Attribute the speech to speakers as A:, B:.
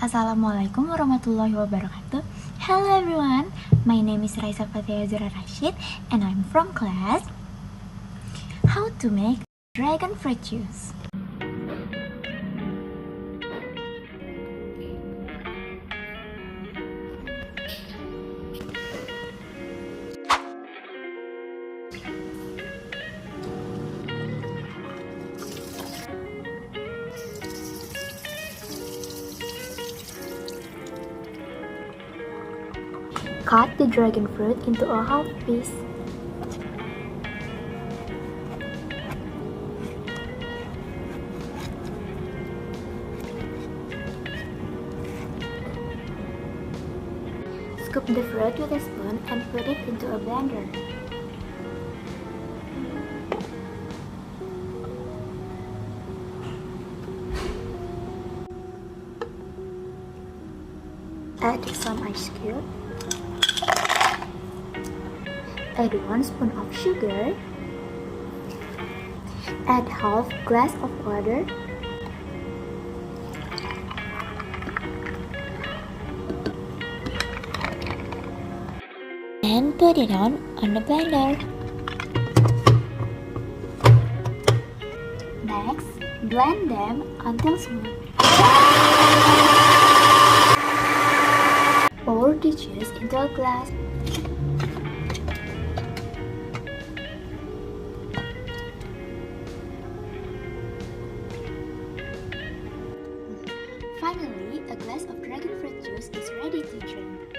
A: Assalamualaikum warahmatullahi wabarakatuh. Hello everyone, my name is Raisha Fathi Azzura Rasyid and I'm from class How to make dragon fruit juice. Cut the dragon fruit into a half piece. Scoop the fruit with a spoon and put it into a blender. Add some ice cube. Add 1 spoon of sugar. Add half glass of water. And put it on the blender. Next, blend them until smooth. Pour the juice into a glass. Finally, a glass of dragon fruit juice is ready to drink.